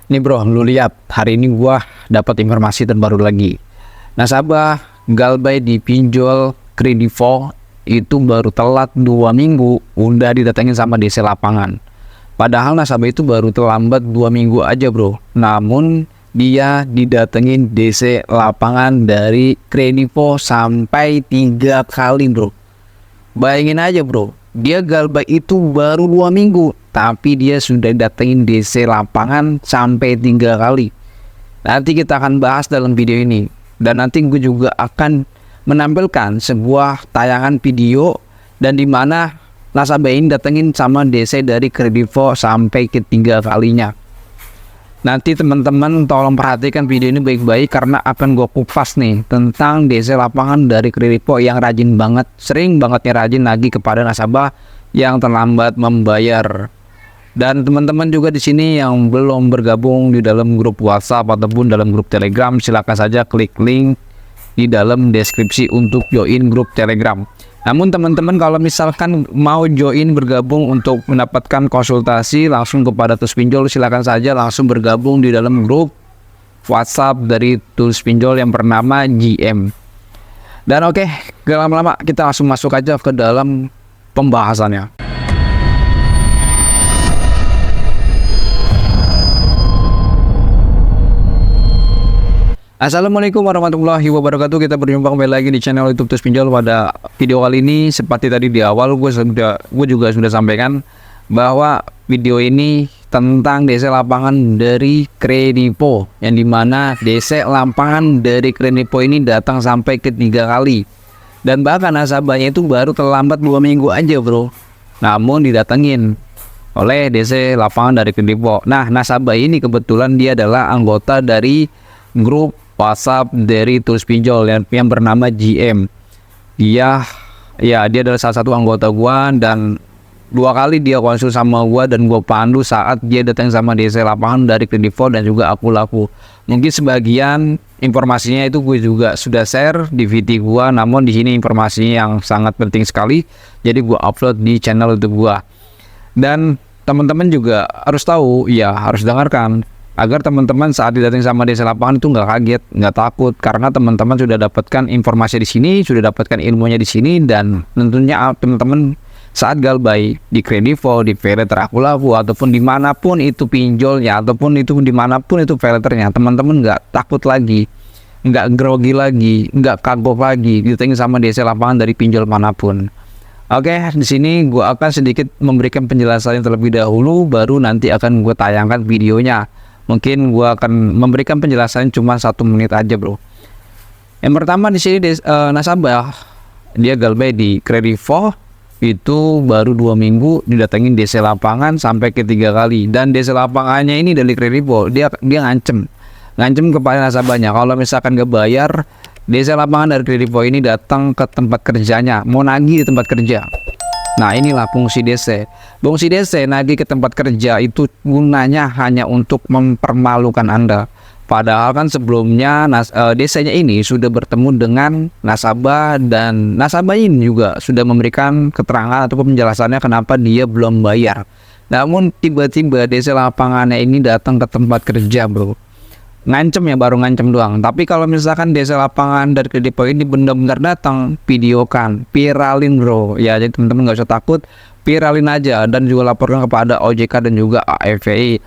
Nih bro, lu lihat hari ini gua dapat informasi terbaru lagi. Nasabah Galbay di pinjol Kredivo itu baru telat 2 minggu udah didatengin sama DC lapangan. Padahal nasabah itu baru terlambat 2 minggu aja bro. Namun dia didatengin DC lapangan dari Kredivo sampai 3 kali bro. Bayangin aja bro, dia Galbay itu baru 2 minggu, tapi dia sudah datengin DC lapangan sampai 3 kali. Nanti kita akan bahas dalam video ini. Dan nanti gue juga akan menampilkan sebuah tayangan video dan dimana nasabah ini datengin sama DC dari Kredivo sampai ke 3 kalinya. Nanti teman-teman tolong perhatikan video ini baik-baik karena akan gue kupas nih tentang DC lapangan dari Kredivo yang rajin banget, sering banget rajin lagi kepada nasabah yang terlambat membayar. Dan teman-teman juga di sini yang belum bergabung di dalam grup WhatsApp ataupun dalam grup Telegram, silakan saja klik link di dalam deskripsi untuk join grup Telegram. Namun teman-teman kalau misalkan mau join bergabung untuk mendapatkan konsultasi langsung kepada Tools Pinjol, silakan saja langsung bergabung di dalam grup WhatsApp dari Tools Pinjol yang bernama GM. Dan oke, gak lama-lama kita langsung masuk aja ke dalam pembahasannya. Assalamualaikum warahmatullahi wabarakatuh. Kita berjumpa kembali lagi di channel YouTube Tools Pinjol. Pada video kali ini seperti tadi di awal gue juga sudah sampaikan bahwa video ini tentang DC lapangan dari Kredivo, yang dimana DC lapangan dari Kredivo ini datang sampai ke 3 kali, dan bahkan nasabahnya itu baru terlambat 2 minggu aja bro, namun didatengin oleh DC lapangan dari Kredivo. Nah, nasabah ini kebetulan dia adalah anggota dari grup WhatsApp dari Tools Pinjol yang bernama GM. Dia adalah salah satu anggota gua, dan 2 kali dia konsul sama gua dan gua pandu saat dia datang sama DC lapangan dari Kredivo dan juga aku laku. Mungkin sebagian informasinya itu gue juga sudah share di video gua, namun di sini informasinya yang sangat penting sekali, jadi gua upload di channel YouTube gua. Dan teman-teman juga harus tahu, ya harus dengarkan, agar teman-teman saat didatangi sama DC lapangan itu nggak kaget, nggak takut, karena teman-teman sudah dapatkan informasi di sini, sudah dapatkan ilmunya di sini, dan tentunya teman-teman saat Galbay di Kredivo, di paylater aku laku, ataupun dimanapun itu pinjolnya, ataupun itu dimanapun itu paylaternya, teman-teman nggak takut lagi, nggak grogi lagi, nggak kagok lagi didatangi sama DC lapangan dari pinjol manapun. Oke, di sini gue akan sedikit memberikan penjelasan yang terlebih dahulu, baru nanti akan gue tayangkan videonya. Mungkin gua akan memberikan penjelasan cuma 1 menit aja bro. Yang pertama di sini nasabah dia Galbay di Kredivo itu baru 2 minggu didatengin DC lapangan sampai ke 3 kali, dan DC lapangannya ini dari Kredivo dia ngancem kepada nasabahnya kalau misalkan gak bayar, DC lapangan dari Kredivo ini datang ke tempat kerjanya mau nagih di tempat kerja. Nah, inilah fungsi DC. Fungsi DC nagih ke tempat kerja itu gunanya hanya untuk mempermalukan Anda. Padahal kan sebelumnya DC-nya ini sudah bertemu dengan nasabah, dan nasabah ini juga sudah memberikan keterangan atau penjelasannya kenapa dia belum bayar. Namun tiba-tiba DC lapangannya ini datang ke tempat kerja bro. Ngancem ya, baru ngancem doang. Tapi kalau misalkan DC lapangan dari Kredivo ini benar-benar datang, videokan, viralin bro. Ya, jadi teman-teman nggak usah takut, viralin aja dan juga laporkan kepada OJK dan juga AFPI.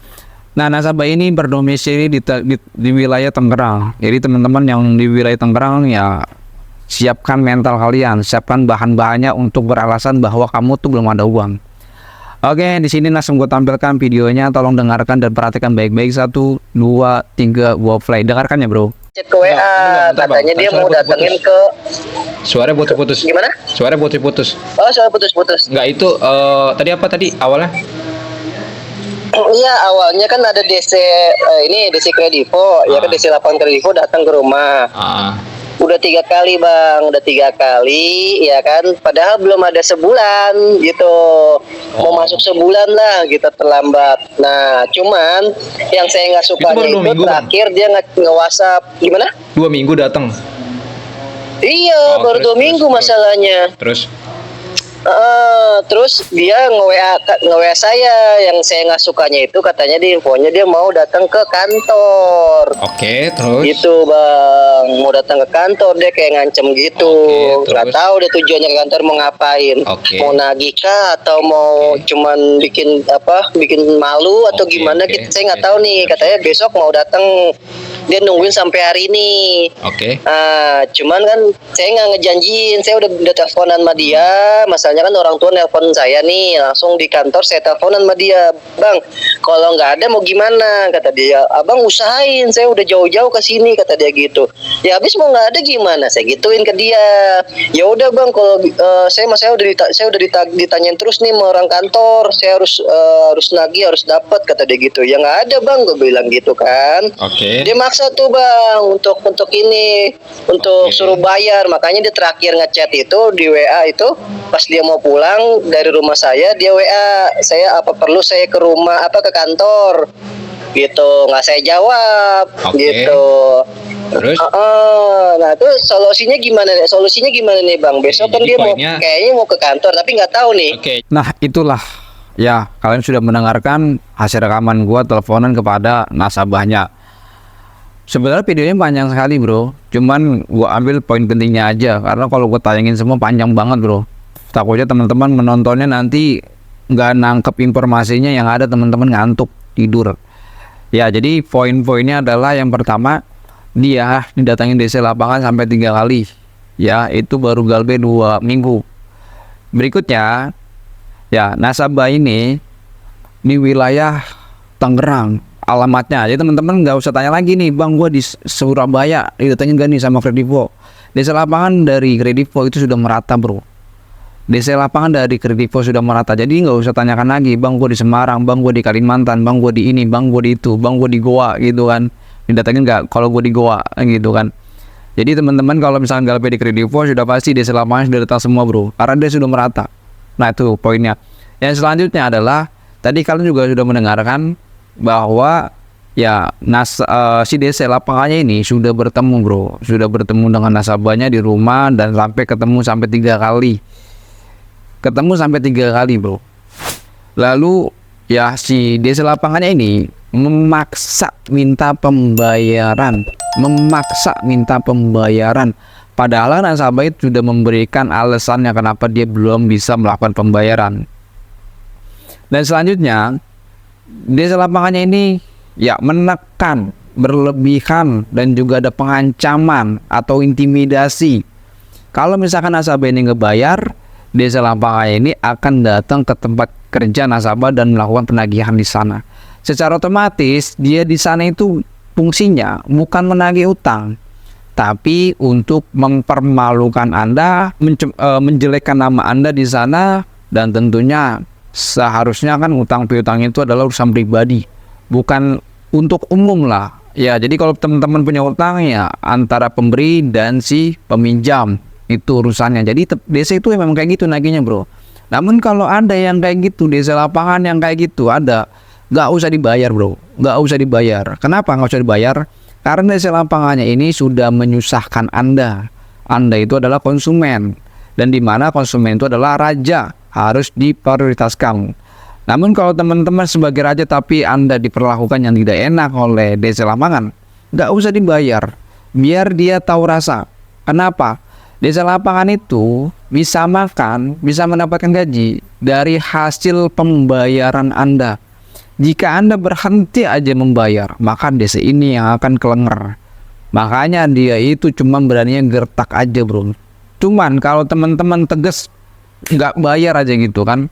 Nah, nasabah ini berdomisili di wilayah Tangerang. Jadi teman-teman yang di wilayah Tangerang ya siapkan mental kalian, siapkan bahan-bahannya untuk beralasan bahwa kamu tuh belum ada uang. Oke, di sini langsung gue tampilkan videonya, tolong dengarkan dan perhatikan baik-baik. 1, 2, 3, gua play. Dengarkan ya bro. Chat ke WA, katanya dia mau datengin ke. Suara putus-putus. Gimana? Suara putus-putus. Oh, soal putus-putus. Enggak, itu tadi apa tadi awalnya? Iya, awalnya kan ada DC ini DC Kredivo, ya kan DC lapangan Kredivo datang ke rumah. Udah 3 kali bang, udah 3 kali, ya kan. Padahal belum ada sebulan gitu, mau masuk sebulan lah gitu terlambat. Nah, cuman yang saya nggak suka itu terakhir dia nge-WhatsApp. Gimana? 2 minggu datang. Iya, baru 2 minggu masalahnya. Terus? Terus dia nge-WA saya, yang saya nggak sukanya itu katanya di infonya dia mau datang ke kantor. Oke, terus? Gitu bang, mau datang ke kantor, dia kayak ngancem gitu. Oke, Nggak terus? tahu dia tujuannya ke kantor mau ngapain. Oke. Mau nagih kah atau mau cuman bikin malu atau Oke, gimana oke, gitu, saya nggak oke, tahu nih. oke, Katanya oke. besok mau datang, dia nungguin sampai hari ini. Oke. Cuman kan saya nggak ngejanjiin, saya udah teleponan sama dia. Masalahnya kan orang tua nelpon saya nih, langsung di kantor saya teleponan sama dia, bang, kalau nggak ada mau gimana? Kata dia, abang usahain, saya udah jauh-jauh ke sini, kata dia gitu. Ya habis mau nggak ada gimana? Saya gituin ke dia. Ya udah bang, kalau saya udah ditanyain terus nih sama orang kantor, saya harus nagih, harus dapat, kata dia gitu. Ya nggak ada bang, gue bilang gitu kan. Oke. Dia maksa tuh bang untuk suruh bayar. Makanya dia terakhir ngechat itu di WA itu pas dia mau pulang dari rumah saya, dia WA saya, apa perlu saya ke kantor gitu. Nggak saya jawab. Oke. Gitu. Terus? Nah itu solusinya gimana nih bang? Besok kan jadi dia poinnya- kayaknya mau ke kantor tapi nggak tahu nih. Oke. Nah, itulah ya, kalian sudah mendengarkan hasil rekaman gua teleponan kepada nasabahnya. Sebenarnya videonya panjang sekali, bro. Cuman gua ambil poin pentingnya aja, karena kalau gua tayangin semua panjang banget, bro. Takutnya teman-teman menontonnya nanti nggak nangkep informasinya, yang ada teman-teman ngantuk tidur. Ya, jadi poin-poinnya adalah yang pertama, dia didatangin DC lapangan sampai 3 kali. Ya, itu baru galbe 2 minggu. Berikutnya, ya, nasabah ini di wilayah Tangerang alamatnya. Jadi teman-teman nggak usah tanya lagi nih, bang, gua di Surabaya, didatengin gak nih sama Kredivo. DC lapangan dari Kredivo itu sudah merata, bro. DC lapangan dari Kredivo sudah merata, jadi nggak usah tanyakan lagi, bang, gua di Semarang, bang, gua di Kalimantan, bang, gua di ini, bang, gua di itu, bang, gua di Goa, gitu kan. Didatengin nggak kalau gua di Goa, gitu kan. Jadi teman-teman kalau misalkan galpe di Kredivo sudah pasti DC lapangan sudah datang semua, bro, karena dia sudah merata. Nah, itu poinnya. Yang selanjutnya adalah tadi kalian juga sudah mendengarkan bahwa ya si DC lapangannya ini sudah bertemu, bro, sudah bertemu dengan nasabahnya di rumah dan sampai ketemu sampai 3 kali. Ketemu sampai 3 kali, bro. Lalu ya si DC lapangannya ini memaksa minta pembayaran, padahal nasabah itu sudah memberikan alasannya kenapa dia belum bisa melakukan pembayaran. Dan selanjutnya DC lapangannya ini ya menekan berlebihan dan juga ada pengancaman atau intimidasi. Kalau misalkan nasabah ini ngebayar, DC lapangan ini akan datang ke tempat kerja nasabah dan melakukan penagihan di sana. Secara otomatis dia di sana itu fungsinya bukan menagih utang, tapi untuk mempermalukan Anda, menjelekkan nama Anda di sana, dan tentunya seharusnya kan utang piutang itu adalah urusan pribadi, bukan untuk umum lah. Ya, jadi kalau teman-teman punya utang ya antara pemberi dan si peminjam, itu urusannya. Jadi DC itu memang kayak gitu nagihnya, bro. Namun kalau ada yang kayak gitu, DC lapangan yang kayak gitu ada, nggak usah dibayar, bro. Nggak usah dibayar. Kenapa nggak usah dibayar? Karena DC lapangannya ini sudah menyusahkan Anda. Anda itu adalah konsumen, dan di mana konsumen itu adalah raja, harus diprioritaskan. Namun kalau teman-teman sebagai raja tapi Anda diperlakukan yang tidak enak oleh DC lapangan, nggak usah dibayar. Biar dia tahu rasa. Kenapa? DC lapangan itu bisa makan, bisa mendapatkan gaji dari hasil pembayaran Anda. Jika Anda berhenti aja membayar, maka DC ini yang akan kelenger. Makanya dia itu cuma beraninya gertak aja, bro. Cuman kalau teman-teman tegas nggak bayar aja gitu kan,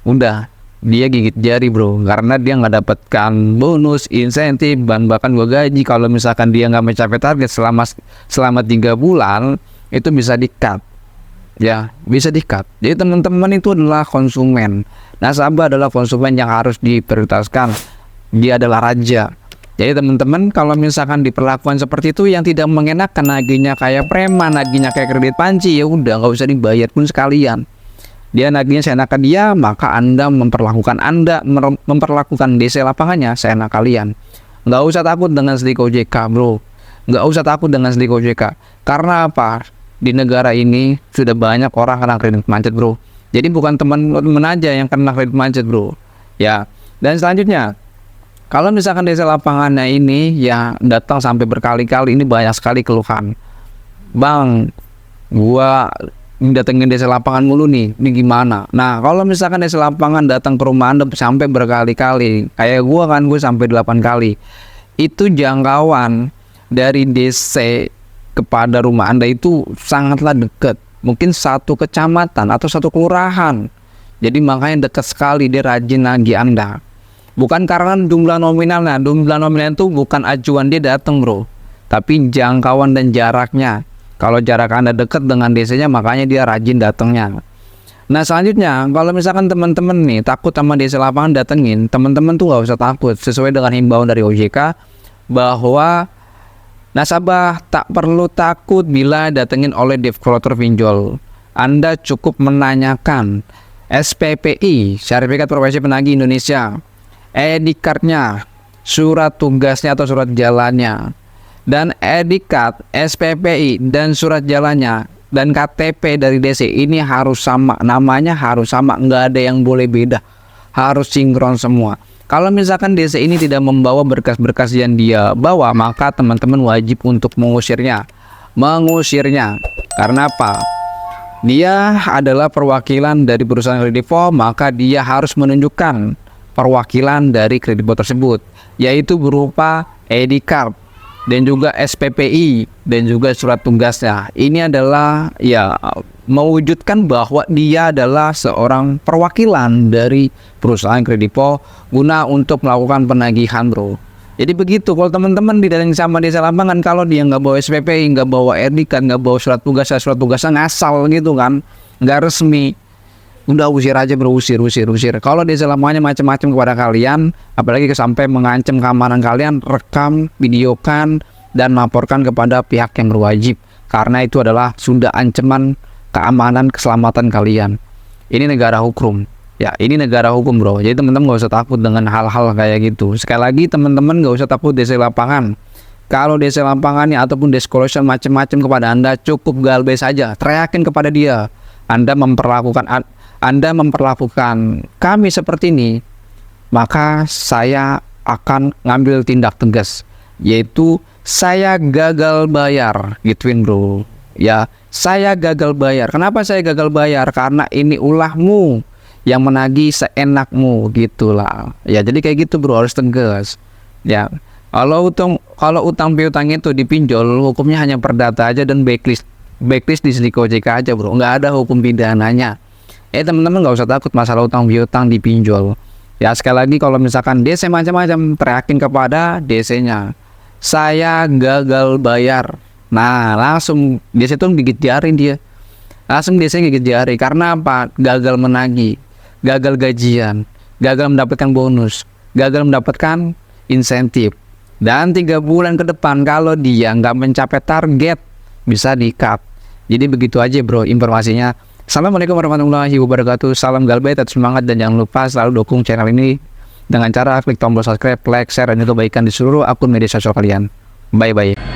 udah dia gigit jari, bro, karena dia nggak dapatkan bonus, insentif, bahkan gua gaji. Kalau misalkan dia nggak mencapai target selama 3 bulan, itu bisa di-cut. Ya, bisa di-cut. Jadi teman-teman itu adalah konsumen. Nasabah adalah konsumen yang harus diprioritaskan. Dia adalah raja. Jadi teman-teman kalau misalkan diperlakukan seperti itu yang tidak mengenakan, nagihnya kayak preman, nagihnya kayak kredit panci, ya udah nggak usah dibayar pun sekalian. Dia nagihnya seenak dia, maka Anda memperlakukan DC lapangannya seenak kalian. Nggak usah takut dengan SLIK OJK, bro. Nggak usah takut dengan SLIK OJK. Karena apa? Di negara ini sudah banyak orang kena kredit macet, bro. Jadi bukan teman-teman aja yang kena kredit macet, bro. Ya. Dan selanjutnya, kalau misalkan desa lapangannya ini ya datang sampai berkali-kali, ini banyak sekali keluhan. Bang, gua datengin desa lapangan mulu nih, ini gimana? Nah, kalau misalkan desa lapangan datang ke rumah Anda sampai berkali-kali, kayak gue sampai 8 kali, itu jangkauan dari DC kepada rumah Anda itu sangatlah dekat, mungkin satu kecamatan atau satu kelurahan. Jadi makanya dekat sekali, dia rajin nagih Anda. Bukan karena jumlah nominalnya itu bukan acuan dia datang, bro, tapi jangkauan dan jaraknya. Kalau jarak Anda dekat dengan desanya, makanya dia rajin datangnya. Nah, selanjutnya, kalau misalkan teman-teman nih takut sama desa lapangan datengin, teman-teman tuh nggak usah takut. Sesuai dengan himbauan dari OJK bahwa nasabah tak perlu takut bila datengin oleh debt collector pinjol. Anda cukup menanyakan SPPI, Sertifikat Profesi Penagih Indonesia, ID card-nya, surat tugasnya atau surat jalannya, dan ID card, SPPI, dan surat jalannya, dan KTP dari DC ini harus sama, namanya harus sama, nggak ada yang boleh beda, harus sinkron semua. Kalau misalkan DC ini tidak membawa berkas-berkas yang dia bawa, maka teman-teman wajib untuk mengusirnya. Karena apa? Dia adalah perwakilan dari perusahaan kredivo, maka dia harus menunjukkan perwakilan dari kredivo tersebut, yaitu berupa ID card dan juga SPPI dan juga surat tugasnya. Ini adalah ya mewujudkan bahwa dia adalah seorang perwakilan dari perusahaan kredivo guna untuk melakukan penagihan, bro. Jadi begitu. Kalau teman-teman didatengin sama desa lapangan, kalau dia nggak bawa SPPI, nggak bawa ID kan, nggak bawa surat tugasnya ngasal gitu kan, nggak resmi, udah usir aja, bro, usir. Kalau desa lapangannya macam-macam kepada kalian, apalagi sampai mengancam keamanan kalian, rekam, videokan, dan laporkan kepada pihak yang berwajib, karena itu adalah sudah ancaman keamanan keselamatan kalian. Ini negara hukum, ya, ini negara hukum, bro. Jadi teman-teman gak usah takut dengan hal-hal kayak gitu. Sekali lagi, teman-teman gak usah takut desa lapangan. Kalau desa lapangannya ataupun desk collection macam-macam kepada Anda, cukup galbes saja, teriakin kepada dia, Anda memperlakukan kami seperti ini, maka saya akan ngambil tindak tegas, yaitu saya gagal bayar, gituin, bro. Ya, saya gagal bayar. Kenapa saya gagal bayar? Karena ini ulahmu yang menagih seenakmu, gitulah. Ya, jadi kayak gitu, bro, harus tegas. Ya, kalau utang piutang itu dipinjol, hukumnya hanya perdata aja dan blacklist di OJK aja, bro. Nggak ada hukum pidananya. Teman-teman nggak usah takut masalah utang piutang dipinjol. Ya, sekali lagi, kalau misalkan DC macam-macam, teriakin kepada DC-nya, saya gagal bayar. Nah, langsung DC itu gigit jari dia. Langsung DC gigit jari. Karena apa? Gagal menagih, gagal gajian, gagal mendapatkan bonus, gagal mendapatkan insentif. Dan 3 bulan ke depan kalau dia nggak mencapai target, bisa di-cut. Jadi begitu aja, bro, informasinya. Assalamualaikum warahmatullahi wabarakatuh. Salam galbay, tetap semangat, dan jangan lupa selalu dukung channel ini dengan cara klik tombol subscribe, like, share, dan itu baikkan di seluruh akun media sosial kalian. Bye-bye.